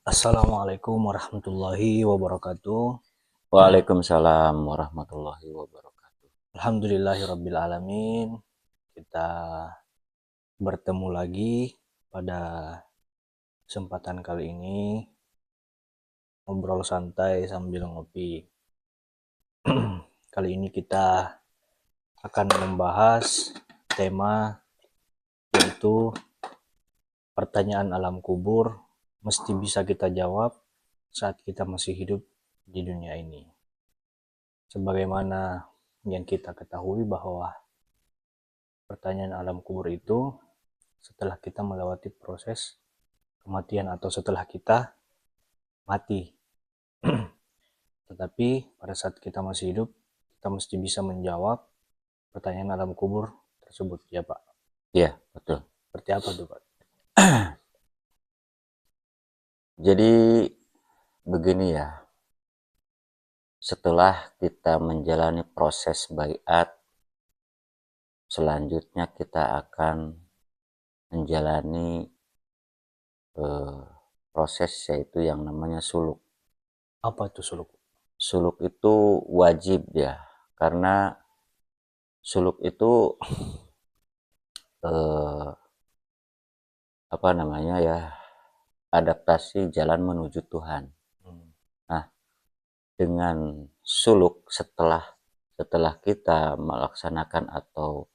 Assalamualaikum warahmatullahi wabarakatuh. Waalaikumsalam warahmatullahi wabarakatuh. Alhamdulillahirrabbilalamin. Kita bertemu lagi pada kesempatan kali ini, ngobrol santai sambil ngopi. Kali ini kita akan membahas tema yaitu pertanyaan alam kubur mesti bisa kita jawab saat kita masih hidup di dunia ini. Sebagaimana yang kita ketahui bahwa pertanyaan alam kubur itu setelah kita melewati proses kematian atau setelah kita mati. Tetapi pada saat kita masih hidup, kita mesti bisa menjawab pertanyaan alam kubur tersebut, ya Pak. Iya, betul. Seperti apa tuh Pak? Jadi begini ya, setelah kita menjalani proses baiat, selanjutnya kita akan menjalani proses yaitu yang namanya suluk. Apa itu suluk? Suluk itu wajib ya, karena suluk itu eh, apa namanya ya, adaptasi jalan menuju Tuhan. Nah, dengan suluk setelah kita melaksanakan atau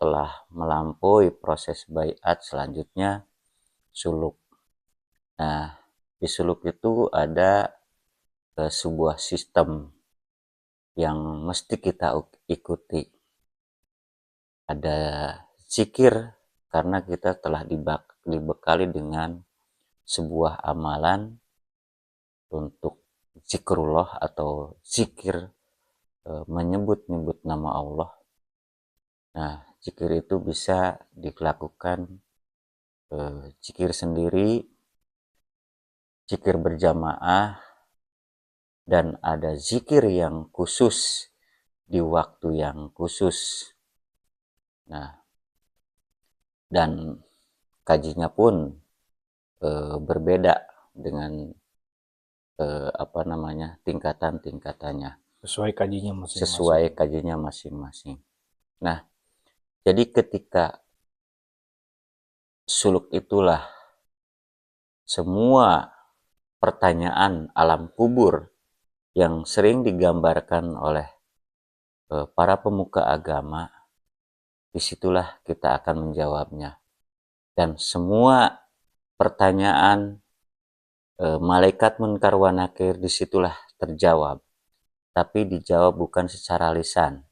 telah melampaui proses baiat, selanjutnya suluk. Nah, di suluk itu ada sebuah sistem yang mesti kita ikuti. Ada zikir karena kita telah dibekali dengan sebuah amalan untuk zikrullah atau zikir, menyebut-nyebut nama Allah. Nah, zikir itu bisa dilakukan zikir sendiri, zikir berjamaah, dan ada zikir yang khusus di waktu yang khusus. Nah, dan kajinya pun berbeda dengan tingkatan-tingkatannya, Sesuai kajinya masing-masing. sesuai kajinya masing-masing. Nah, jadi ketika suluk itulah semua pertanyaan alam kubur yang sering digambarkan oleh para pemuka agama, disitulah kita akan menjawabnya. Dan semua pertanyaan malaikat munkar wa nakir disitulah terjawab. Tapi dijawab bukan secara lisan,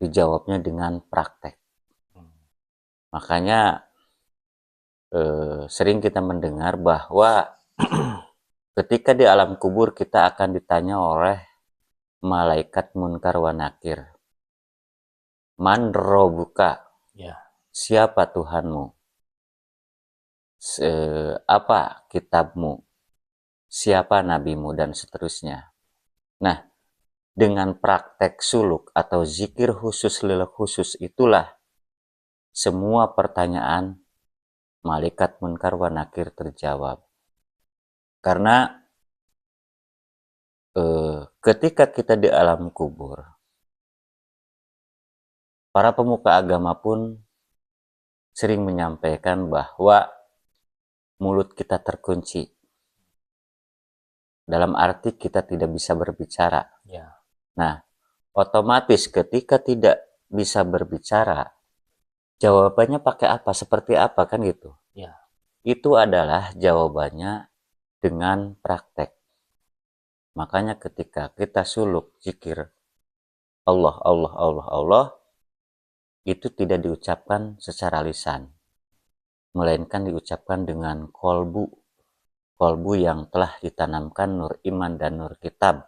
dijawabnya dengan praktek. Makanya sering kita mendengar bahwa ketika di alam kubur kita akan ditanya oleh malaikat munkar wa nakir. Man robuka, Ya. siapa Tuhanmu? Apa kitabmu? Siapa nabimu? Dan seterusnya. Nah, dengan praktek suluk atau zikir khusus lil khusus itulah semua pertanyaan malaikat munkar wa nakir terjawab. Karena ketika kita di alam kubur, para pemuka agama pun sering menyampaikan bahwa mulut kita terkunci. Dalam arti kita tidak bisa berbicara. Ya. Nah, otomatis ketika tidak bisa berbicara, jawabannya pakai apa? Seperti apa kan gitu? Ya. Itu adalah jawabannya dengan praktek. Makanya ketika kita suluk zikir Allah, Allah, Allah, Allah, itu tidak diucapkan secara lisan, melainkan diucapkan dengan kolbu. Kolbu yang telah ditanamkan nur iman dan nur kitab.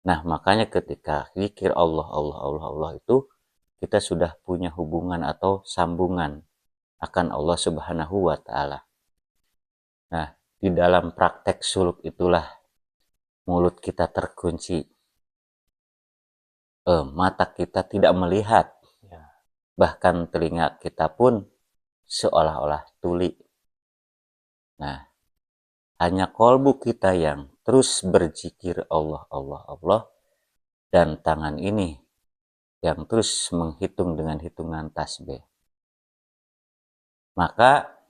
Nah, makanya ketika zikir Allah, Allah, Allah, Allah itu kita sudah punya hubungan atau sambungan akan Allah Subhanahu wa Ta'ala. Nah, di dalam praktek suluk itulah mulut kita terkunci, mata kita tidak melihat, Ya. bahkan telinga kita pun seolah-olah tuli. Nah, hanya kolbu kita yang terus berzikir Allah, Allah, Allah, dan tangan ini yang terus menghitung dengan hitungan tasbih. Maka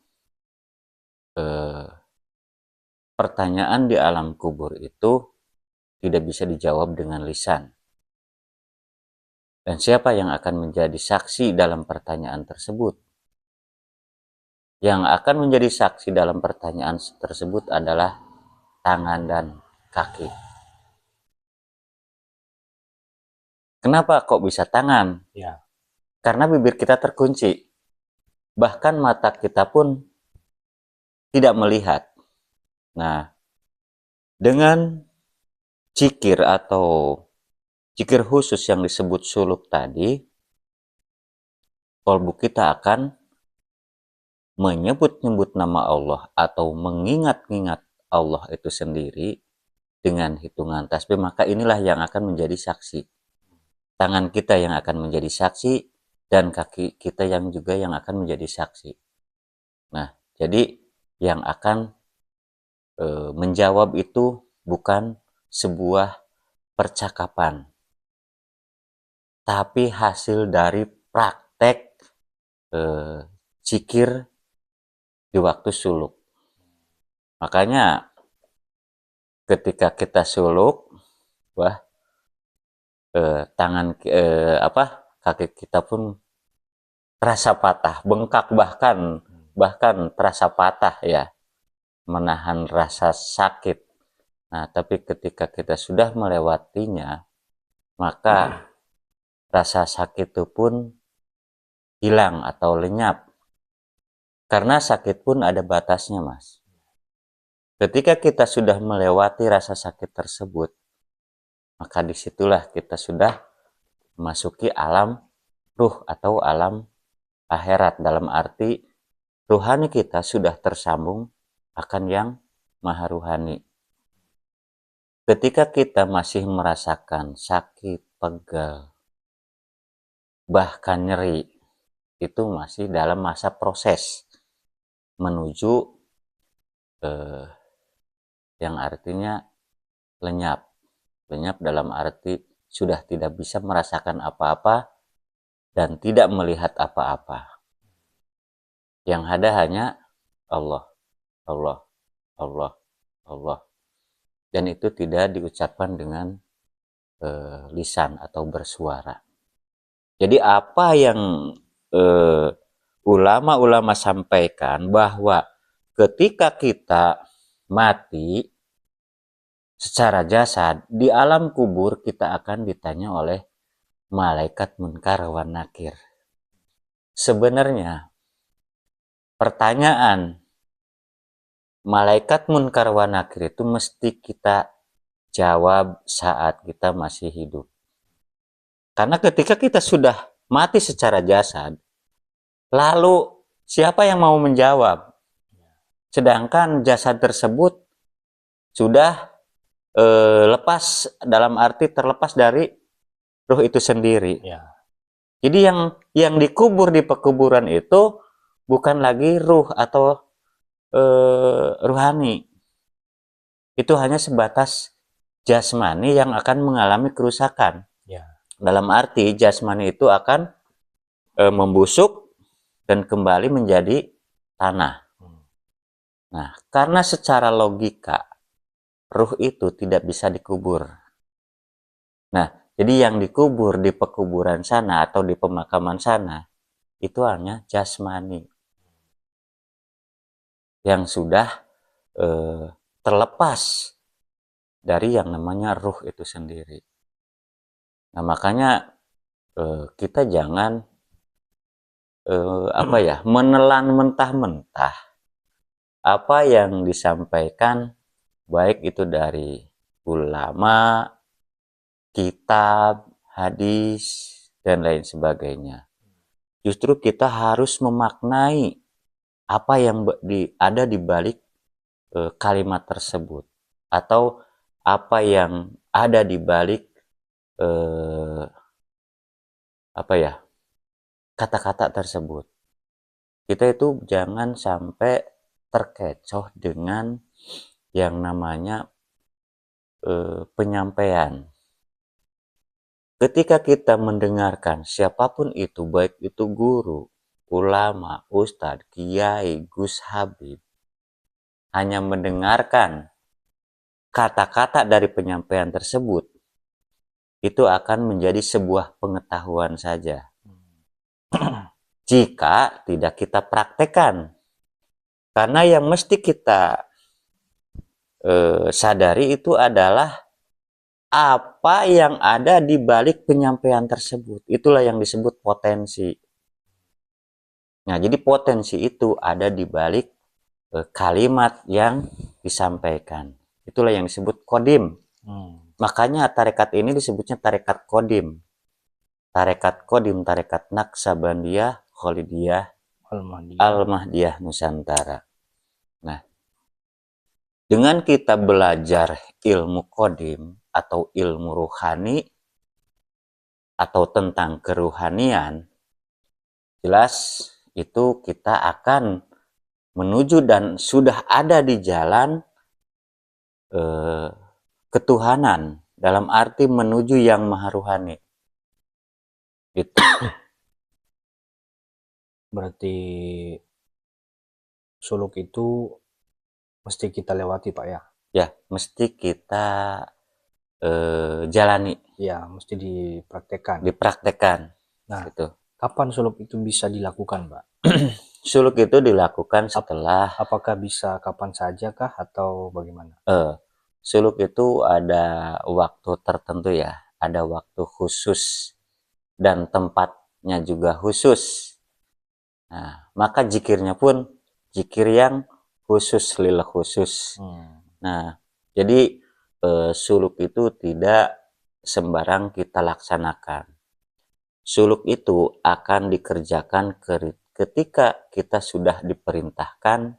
pertanyaan di alam kubur itu tidak bisa dijawab dengan lisan. Dan siapa yang akan menjadi saksi dalam pertanyaan tersebut? Yang akan menjadi saksi dalam pertanyaan tersebut adalah tangan dan kaki. Kenapa kok bisa tangan? Ya. Karena bibir kita terkunci. Bahkan mata kita pun tidak melihat. Nah, dengan zikir atau zikir khusus yang disebut suluk tadi, kolbu kita akan menyebut-nyebut nama Allah atau mengingat-ingat Allah itu sendiri dengan hitungan tasbih, maka inilah yang akan menjadi saksi. Tangan kita yang akan menjadi saksi dan kaki kita yang juga yang akan menjadi saksi. Nah, jadi yang akan menjawab itu bukan sebuah percakapan, tapi hasil dari praktek zikir di waktu suluk. Makanya ketika kita suluk, kaki kita pun terasa patah, bengkak, bahkan terasa patah ya, menahan rasa sakit. Nah, tapi ketika kita sudah melewatinya, maka rasa sakit itu pun hilang atau lenyap. Karena sakit pun ada batasnya, Mas. Ketika kita sudah melewati rasa sakit tersebut, maka disitulah kita sudah memasuki alam ruh atau alam akhirat, dalam arti ruhani kita sudah tersambung akan yang maha ruhani. Ketika kita masih merasakan sakit, pegal, bahkan nyeri, itu masih dalam masa proses menuju yang artinya lenyap. Lenyap dalam arti sudah tidak bisa merasakan apa-apa dan tidak melihat apa-apa. Yang ada hanya Allah, Allah, Allah, Allah. Dan itu tidak diucapkan dengan lisan atau bersuara. Jadi apa yang ulama-ulama sampaikan bahwa ketika kita mati secara jasad, di alam kubur kita akan ditanya oleh malaikat munkar wa nakir. Sebenarnya pertanyaan malaikat munkar wa nakir itu mesti kita jawab saat kita masih hidup. Karena ketika kita sudah mati secara jasad, lalu siapa yang mau menjawab? Sedangkan jasad tersebut sudah lepas, dalam arti terlepas dari ruh itu sendiri. Ya. Jadi yang dikubur di pekuburan itu bukan lagi ruh atau ruhani. Itu hanya sebatas jasmani yang akan mengalami kerusakan. Ya. Dalam arti jasmani itu akan membusuk dan kembali menjadi tanah. Nah, karena secara logika ruh itu tidak bisa dikubur. Nah, jadi yang dikubur di pekuburan sana atau di pemakaman sana itu hanya jasmani yang sudah terlepas dari yang namanya ruh itu sendiri. Nah, makanya kita jangan menelan mentah-mentah apa yang disampaikan, baik itu dari ulama, kitab, hadis, dan lain sebagainya. Justru kita harus memaknai apa yang ada di balik kalimat tersebut, atau apa yang ada di balik kata-kata tersebut. Kita itu jangan sampai terkecoh dengan yang namanya penyampaian. Ketika kita mendengarkan siapapun itu, baik itu guru, ulama, ustadz, kiai, Gus Habib, hanya mendengarkan kata-kata dari penyampaian tersebut, itu akan menjadi sebuah pengetahuan saja. Jika tidak kita praktekkan. Karena yang mesti kita sadari itu adalah apa yang ada di balik penyampaian tersebut. Itulah yang disebut potensi. Nah, jadi potensi itu ada di balik kalimat yang disampaikan. Itulah yang disebut kodim. Makanya tarekat ini disebutnya tarekat kodim. Tarekat kodim, tarekat Naksabandiyah, Khalidiyah, Al-Mahdiyah Nusantara. Nah, dengan kita belajar ilmu kodim atau ilmu ruhani atau tentang keruhanian, jelas itu kita akan menuju dan sudah ada di jalan ketuhanan, dalam arti menuju yang maha ruhani. Itu. Berarti suluk itu mesti kita lewati, Pak, ya? Ya, mesti kita jalani. Ya, mesti dipraktekkan. Nah, gitu. Kapan suluk itu bisa dilakukan, Pak? Suluk itu dilakukan setelah... Apakah bisa kapan saja kah atau bagaimana? Suluk itu ada waktu tertentu ya, ada waktu khusus dan tempatnya juga khusus. Nah, maka zikirnya pun zikir yang khusus, lil khusus. Nah, jadi suluk itu tidak sembarang kita laksanakan. Suluk itu akan dikerjakan ketika kita sudah diperintahkan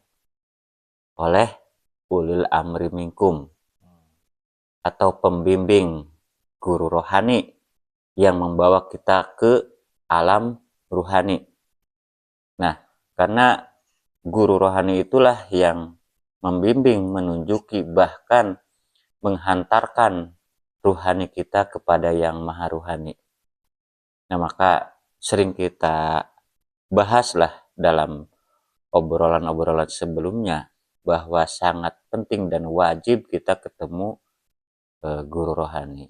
oleh ulil amri minkum atau pembimbing guru rohani yang membawa kita ke alam ruhani. Nah, karena guru rohani itulah yang membimbing, menunjuki, bahkan menghantarkan ruhani kita kepada yang maha ruhani. Nah, maka sering kita bahaslah dalam obrolan-obrolan sebelumnya bahwa sangat penting dan wajib kita ketemu guru rohani.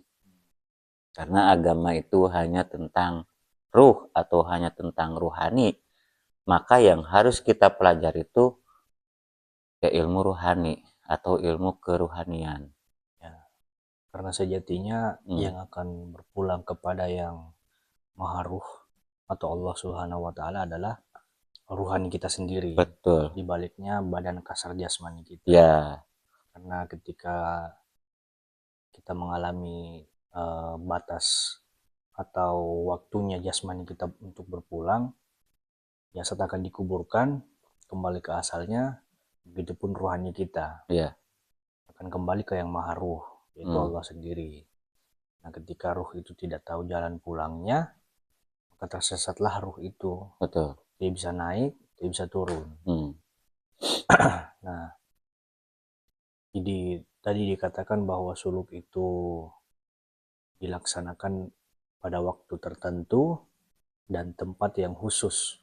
Karena agama itu hanya tentang ruh atau hanya tentang ruhani. Maka yang harus kita pelajari itu ya ilmu ruhani atau ilmu keruhanian. Ya, karena sejatinya yang akan berpulang kepada yang maha ruh atau Allah Subhanahu wa Ta'ala adalah ruhani kita sendiri. Betul. Di baliknya badan kasar jasmani kita. Ya. Karena ketika kita mengalami batas atau waktunya jasmani kita untuk berpulang, jasad akan dikuburkan kembali ke asalnya, begitupun ruhani kita akan kembali ke yang maha ruh, yaitu Allah sendiri. Nah, ketika ruh itu tidak tahu jalan pulangnya, maka tersesatlah ruh itu. Betul. Dia bisa naik, dia bisa turun. Nah, jadi tadi dikatakan bahwa suluk itu dilaksanakan pada waktu tertentu dan tempat yang khusus.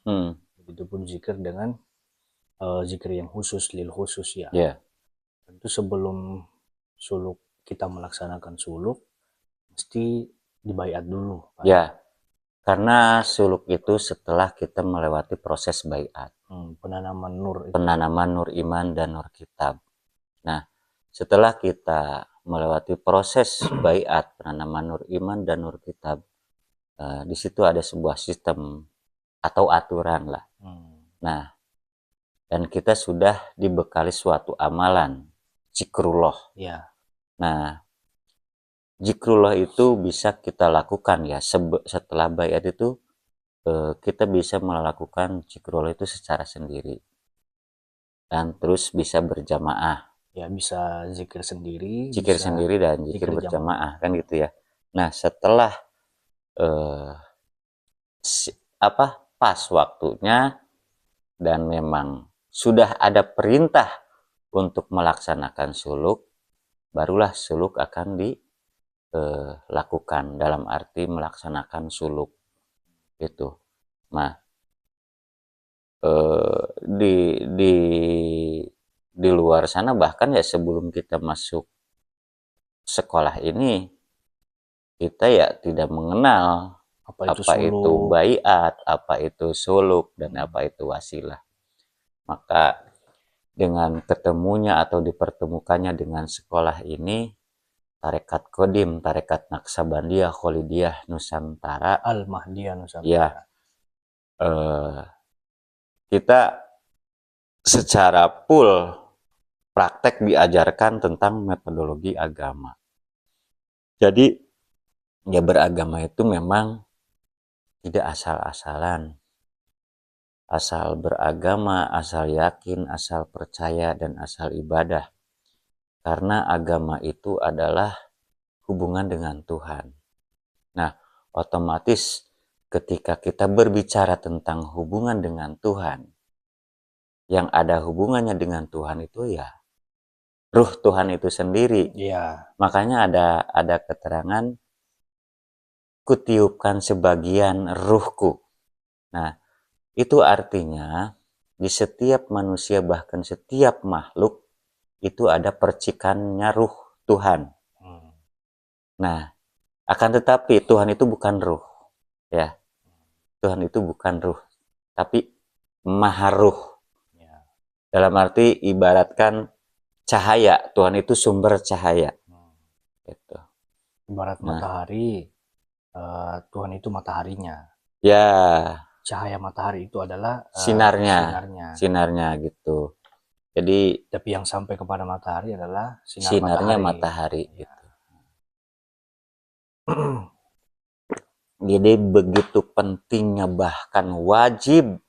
Begitupun zikir dengan zikir yang khusus, lil khusus ya. Tentu sebelum suluk kita melaksanakan suluk, mesti dibaiat dulu. Pak. Ya, karena suluk itu setelah kita melewati proses baiat. Penanaman nur. Penanaman nur iman dan nur kitab. Nah, setelah kita melewati proses baiat, penanaman nur iman dan nur kitab, di situ ada sebuah sistem atau aturan lah. Nah, dan kita sudah dibekali suatu amalan, zikrullah. Ya. Nah, zikrullah itu bisa kita lakukan ya, setelah baiat itu kita bisa melakukan zikrullah itu secara sendiri. Dan terus bisa berjamaah. Ya, bisa zikir sendiri. Zikir bisa sendiri dan zikir berjamaah, kan gitu ya. Nah, setelah pas waktunya dan memang sudah ada perintah untuk melaksanakan suluk, barulah suluk akan dilakukan, dalam arti melaksanakan suluk itu. Nah, di luar sana bahkan ya sebelum kita masuk sekolah ini, kita ya tidak mengenal Apa itu apa itu suluk? baiat, apa itu suluk, dan apa itu wasilah. Maka dengan ketemunya atau dipertemukannya dengan sekolah ini, Tarekat Kodim, Tarekat Naksabandiyah Kholidiyah Nusantara, Al-Mahdiyah ya Nusantara. kita secara full praktek diajarkan tentang metodologi agama. Jadi ya beragama itu memang tidak asal-asalan. Asal beragama, asal yakin, asal percaya, dan asal ibadah. Karena agama itu adalah hubungan dengan Tuhan. Nah, otomatis ketika kita berbicara tentang hubungan dengan Tuhan, yang ada hubungannya dengan Tuhan itu ya ruh Tuhan itu sendiri. Iya. Makanya ada keterangan, kutiupkan sebagian ruhku. Nah, itu artinya di setiap manusia, bahkan setiap makhluk, itu ada percikannya ruh Tuhan. Nah, akan tetapi Tuhan itu bukan ruh. Ya, Tuhan itu bukan ruh, tapi maha ruh. Ya. Dalam arti ibaratkan cahaya, Tuhan itu sumber cahaya. Gitu. Ibarat Nah, matahari, Tuhan itu mataharinya. ya, Cahaya matahari itu adalah sinarnya gitu. Jadi Tapi yang sampai kepada matahari adalah sinar sinarnya matahari. matahari Ya. gitu. Jadi begitu pentingnya, bahkan wajib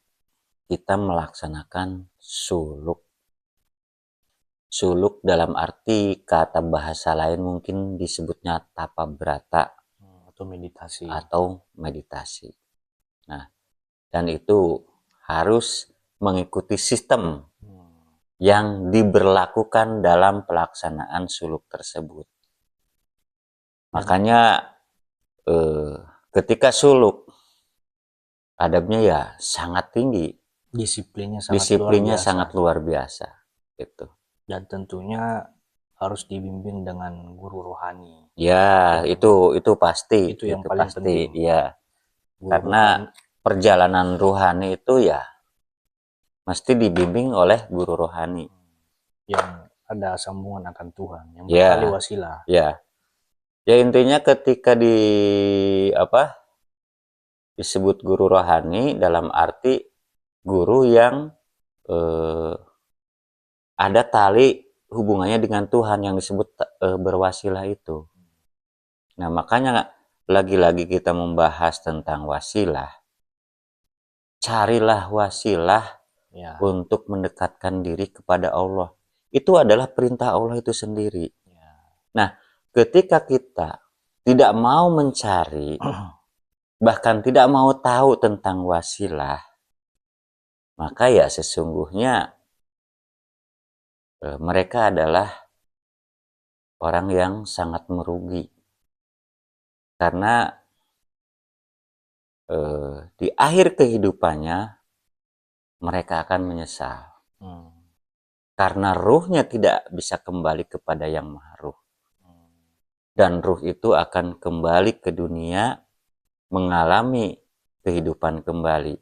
kita melaksanakan suluk. Suluk dalam arti kata bahasa lain mungkin disebutnya tapa brata Atau meditasi. Nah, dan itu harus mengikuti sistem yang diberlakukan dalam pelaksanaan suluk tersebut. Makanya ketika suluk, adabnya ya sangat tinggi, Disiplinnya sangat luar biasa gitu. Dan tentunya harus dibimbing dengan guru rohani. Ya, itu pasti, Itu yang paling penting. ya. Guru Karena rohani. perjalanan rohani itu ya mesti dibimbing oleh guru rohani Yang ada sambungan akan Tuhan, yang ya, bertali wasilah. Ya intinya ketika disebut guru rohani dalam arti guru yang ada tali hubungannya dengan Tuhan yang disebut berwasilah itu. Nah, makanya lagi-lagi kita membahas tentang wasilah. Carilah wasilah untuk mendekatkan diri kepada Allah. Itu adalah perintah Allah itu sendiri. Nah, ketika kita tidak mau mencari, bahkan tidak mau tahu tentang wasilah, maka ya sesungguhnya mereka adalah orang yang sangat merugi. Karena di akhir kehidupannya mereka akan menyesal. Karena ruhnya tidak bisa kembali kepada yang maha ruh. Dan ruh itu akan kembali ke dunia mengalami kehidupan kembali.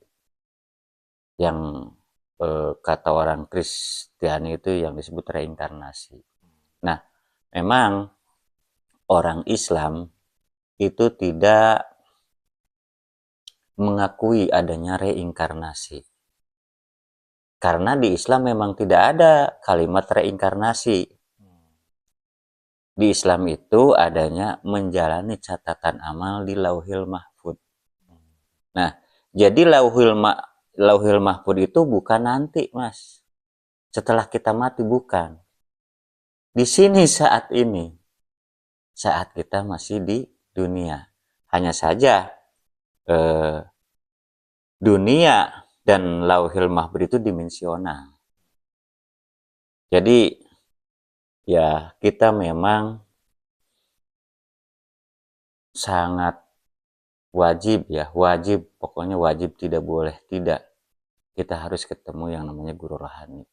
Yang kata orang Kristiani itu yang disebut reinkarnasi. Nah, memang orang Islam itu tidak mengakui adanya reinkarnasi. Karena di Islam memang tidak ada kalimat reinkarnasi. Di Islam itu adanya menjalani catatan amal di Lauhil Mahfud. Nah, jadi Lauhil Mahfud itu bukan nanti, Mas. Setelah kita mati, bukan. Di sini saat ini, saat kita masih di dunia. Hanya saja dunia dan Lauhil Mahfud itu dimensional. Jadi ya kita memang sangat wajib ya, wajib, pokoknya wajib, tidak boleh tidak. Kita harus ketemu yang namanya guru rohani.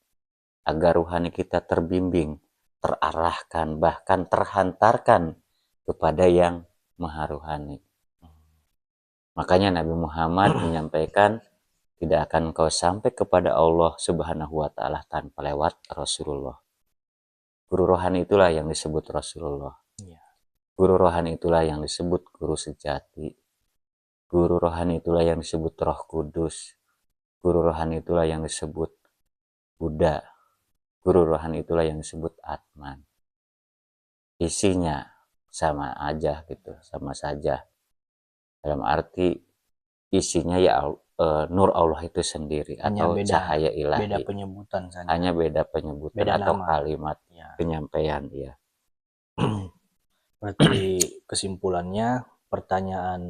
Agar rohani kita terbimbing, terarahkan, bahkan terhantarkan kepada yang maha rohani. Makanya Nabi Muhammad menyampaikan, tidak akan kau sampai kepada Allah Subhanahu wa Ta'ala tanpa lewat Rasulullah. Guru rohani itulah yang disebut Rasulullah. Ya. Guru rohani itulah yang disebut guru sejati. Guru rohani itulah yang disebut Roh Kudus. Guru rohani itulah yang disebut Buddha. Guru rohani itulah yang disebut Atman. Isinya sama aja gitu, sama saja. Dalam arti isinya ya nur Allah itu sendiri, Hanya atau cahaya beda ilahi. penyebutan saja. Hanya beda penyebutan Beda atau nama. kalimat Ya. penyampaian ya. Berarti kesimpulannya, pertanyaan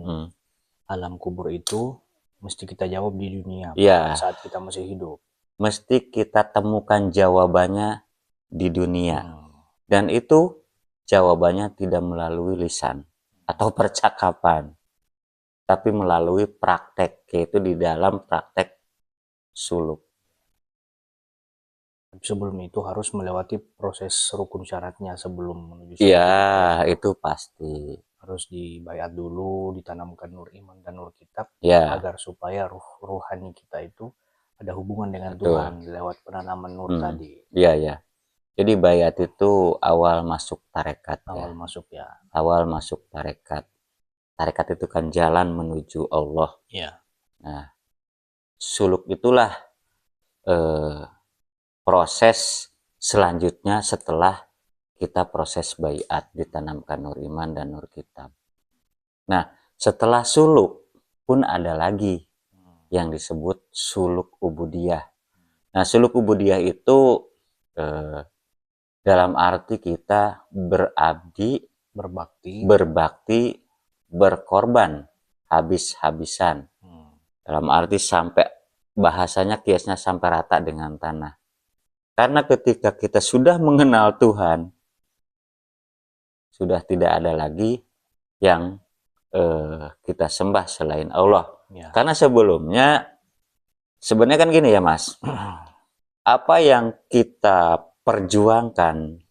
alam kubur itu mesti kita jawab di dunia Ya, saat kita masih hidup. mesti kita temukan jawabannya di dunia. Dan itu jawabannya tidak melalui lisan atau percakapan, tapi melalui praktek, yaitu di dalam praktek suluk. Sebelum itu harus melewati proses rukun syaratnya sebelum menuju Ya, surga. itu pasti. Harus dibaiat dulu, ditanamkan nur iman dan nur kitab, Ya, agar supaya ruhani kita itu ada hubungan dengan betul. Tuhan lewat penanaman nur tadi. Iya, ya. Jadi bayat itu awal masuk tarekat ya. Awal masuk ya. Awal masuk tarekat. Tarekat itu kan jalan menuju Allah. Ya. Nah, suluk itulah proses selanjutnya setelah kita proses baiat, ditanamkan nur iman dan nur kitab. Nah, setelah suluk pun ada lagi yang disebut suluk ubudiyah. Nah, suluk ubudiyah itu dalam arti kita berabdi, berbakti, berkorban habis-habisan. Dalam arti sampai bahasanya kiasnya sampai rata dengan tanah. Karena ketika kita sudah mengenal Tuhan, sudah tidak ada lagi yang kita sembah selain Allah. Ya. Karena sebelumnya, sebenarnya kan gini ya Mas, apa yang kita perjuangkan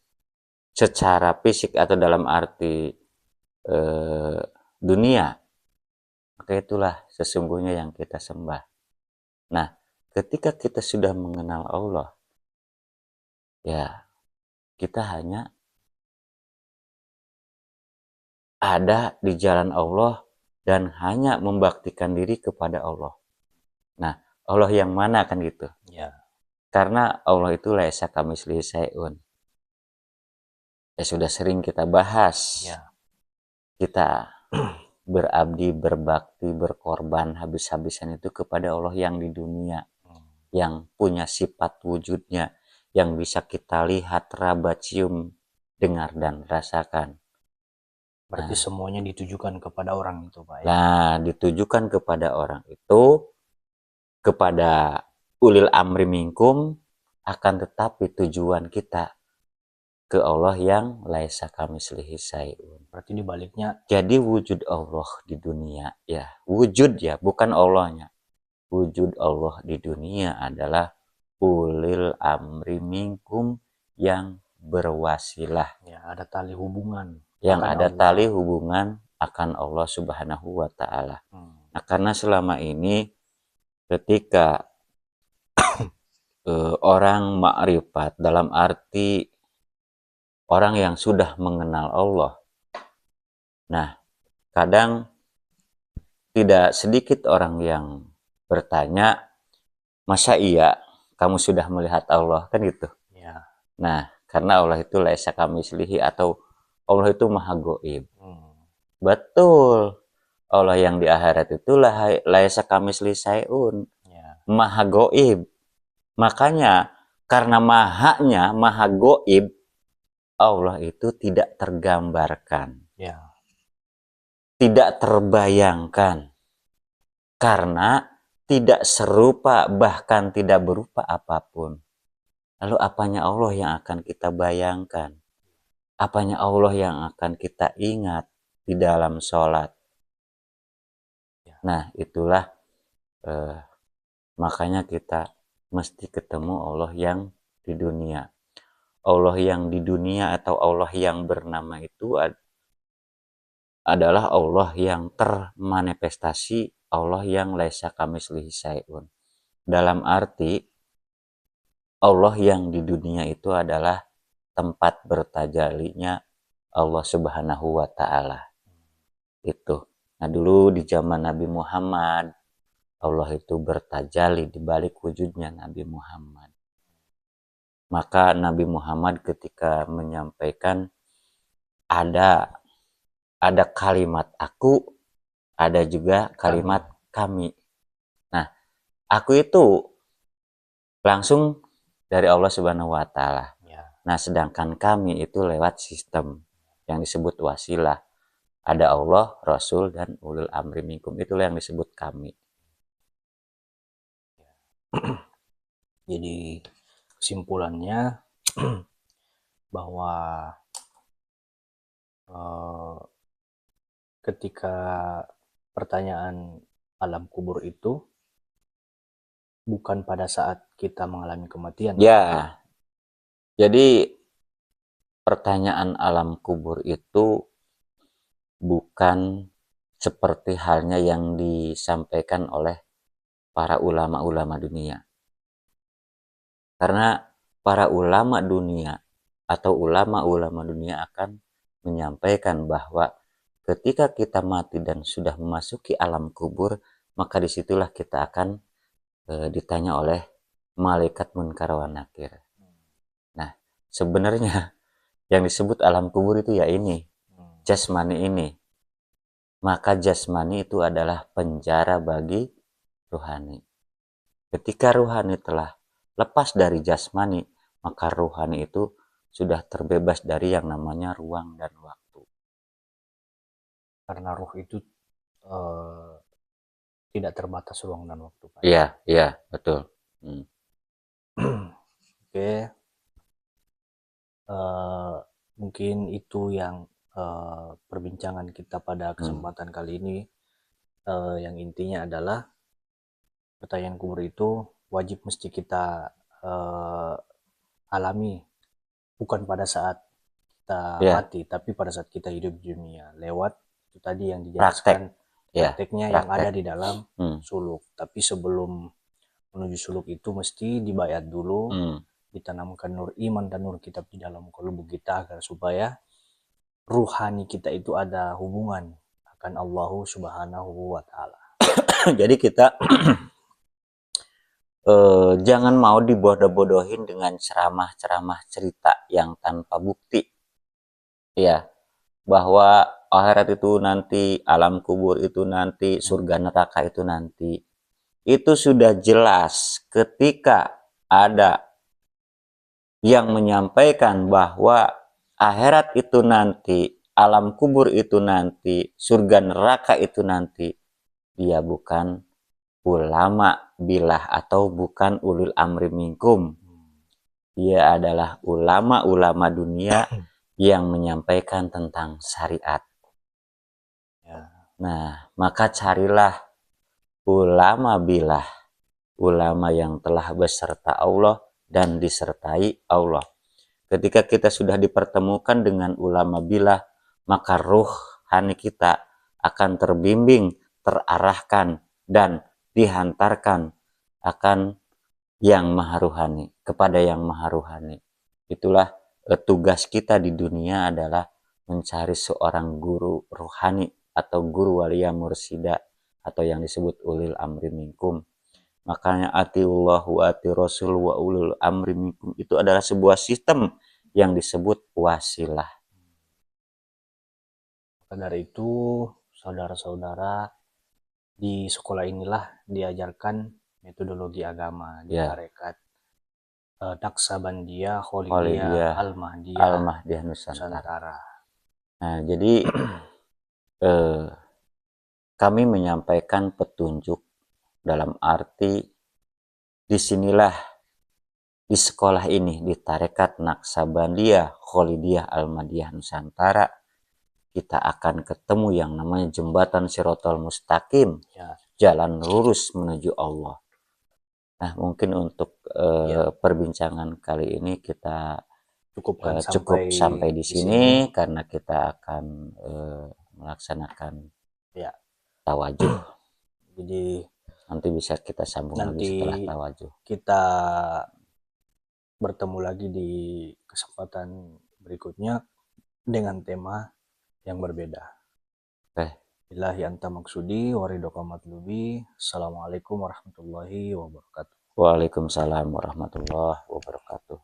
secara fisik atau dalam arti dunia, maka itulah sesungguhnya yang kita sembah. Nah, ketika kita sudah mengenal Allah, ya kita hanya ada di jalan Allah dan hanya membaktikan diri kepada Allah. Nah, Allah yang mana kan gitu? Ya. Karena Allah itu laisa kamitslihi syai'un. Ya sudah sering kita bahas. Ya. Kita berabdi, berbakti, berkorban habis-habisan itu kepada Allah yang di dunia, yang punya sifat wujudnya, yang bisa kita lihat, raba, cium, dengar dan rasakan. Berarti semuanya ditujukan kepada orang itu, Pak. Ya? Nah, ditujukan kepada orang itu, kepada ulil amri minkum, akan tetapi tujuan kita ke Allah yang laisa kamitslihi syai'un. Berarti dibaliknya. Jadi wujud Allah di dunia, ya wujud ya, bukan Allahnya. Wujud Allah di dunia adalah ulil amri minkum yang berwasilah. Ya, ada tali hubungan. Yang ada Allah. Tali hubungan akan Allah Subhanahu wa Ta'ala. Nah, karena selama ini ketika orang ma'rifat, dalam arti orang yang sudah mengenal Allah, nah kadang tidak sedikit orang yang bertanya, masa iya kamu sudah melihat Allah, kan gitu ya. Nah, karena Allah itu laisa kamitslihi, atau Allah itu maha goib. Betul, Allah yang di akhirat itu laisa kamitslihi syai'un, ya. Maha goib. Makanya karena mahanya maha goib, Allah itu tidak tergambarkan, ya. Tidak terbayangkan, karena tidak serupa, bahkan tidak berupa apapun. Lalu apanya Allah yang akan kita bayangkan? Apanya Allah yang akan kita ingat di dalam sholat? Nah, itulah eh, makanya kita mesti ketemu Allah yang di dunia. Allah yang di dunia atau Allah yang bernama itu adalah Allah yang termanifestasi, Allah yang laisa kamitslihi syai'un. Dalam arti Allah yang di dunia itu adalah tempat bertajalinya Allah Subhanahu wa taala. Itu. Nah, dulu di zaman Nabi Muhammad, Allah itu bertajali di balik wujudnya Nabi Muhammad. Maka Nabi Muhammad ketika menyampaikan ada kalimat aku, ada juga kalimat kami. Nah, aku itu langsung dari Allah Subhanahu wa taala. Nah, sedangkan kami itu lewat sistem yang disebut wasilah. Ada Allah, Rasul, dan ulul amri minkum. Itulah yang disebut kami. Jadi kesimpulannya bahwa ketika pertanyaan alam kubur itu bukan pada saat kita mengalami kematian. Ya, jadi pertanyaan alam kubur itu bukan seperti halnya yang disampaikan oleh para ulama-ulama dunia. Karena para ulama dunia atau ulama-ulama dunia akan menyampaikan bahwa ketika kita mati dan sudah memasuki alam kubur, maka disitulah kita akan ditanya oleh malaikat munkar wa nakir. Nah, sebenarnya yang disebut alam kubur itu ya ini, jasmani ini. Maka jasmani itu adalah penjara bagi ruhani. Ketika ruhani telah lepas dari jasmani, maka ruhani itu sudah terbebas dari yang namanya ruang dan waktu. Karena ruh itu tidak terbatas ruang dan waktu. Iya, iya, betul. Oke. Mungkin itu yang perbincangan kita pada kesempatan kali ini. Yang intinya adalah pertanyaan kubur itu wajib mesti kita alami, bukan pada saat kita mati, tapi pada saat kita hidup di dunia, lewat itu tadi yang dijelaskan prakteknya yang ada di dalam suluk. Tapi sebelum menuju suluk itu mesti dibayat dulu, ditanamkan nur iman dan nur kitab di dalam kalbu kita, agar supaya ruhani kita itu ada hubungan akan Allah Subhanahu wa taala. Jadi kita jangan mau dibodoh-bodohin dengan ceramah-ceramah cerita yang tanpa bukti. Ya, bahwa akhirat itu nanti, alam kubur itu nanti, surga neraka itu nanti. Itu sudah jelas ketika ada yang menyampaikan bahwa akhirat itu nanti, alam kubur itu nanti, surga neraka itu nanti. Dia bukan ulama bilah atau bukan ulil amri minkum. Dia adalah ulama-ulama dunia yang menyampaikan tentang syariat. Nah, maka carilah ulama bilah, ulama yang telah beserta Allah dan disertai Allah. Ketika kita sudah dipertemukan dengan ulama bilah, maka ruhani kita akan terbimbing, terarahkan, dan dihantarkan akan yang maha ruhani, kepada yang maha ruhani. Itulah tugas kita di dunia adalah mencari seorang guru ruhani atau guru walia mursida atau yang disebut ulil amri minkum. Makanya atiullah wa ati rasul wa ulul amri minkum itu adalah sebuah sistem yang disebut wasilah. Maka dari itu, saudara-saudara, di sekolah inilah diajarkan metodologi agama di tarekat Naksabandia, Kholidiyah, Al-Mahdiyah Nusantara. Nah, jadi kami menyampaikan petunjuk dalam arti disinilah di sekolah ini, di Tarekat Naksabandiyah Kholidiyah Al-Madiyah Nusantara, kita akan ketemu yang namanya jembatan Sirotol Mustaqim, Ya, jalan lurus menuju Allah. Nah, mungkin untuk ya, perbincangan kali ini kita cukupkan cukup sampai di di sini karena kita akan melaksanakan Ya, tawajuh. jadi Nanti bisa kita sambung lagi nanti setelah tawajuh. kita bertemu lagi di kesempatan berikutnya dengan tema yang berbeda. Oke. Billahi anta maksudi waridoka matlubi. Assalamualaikum warahmatullahi wabarakatuh. Waalaikumsalam warahmatullahi wabarakatuh.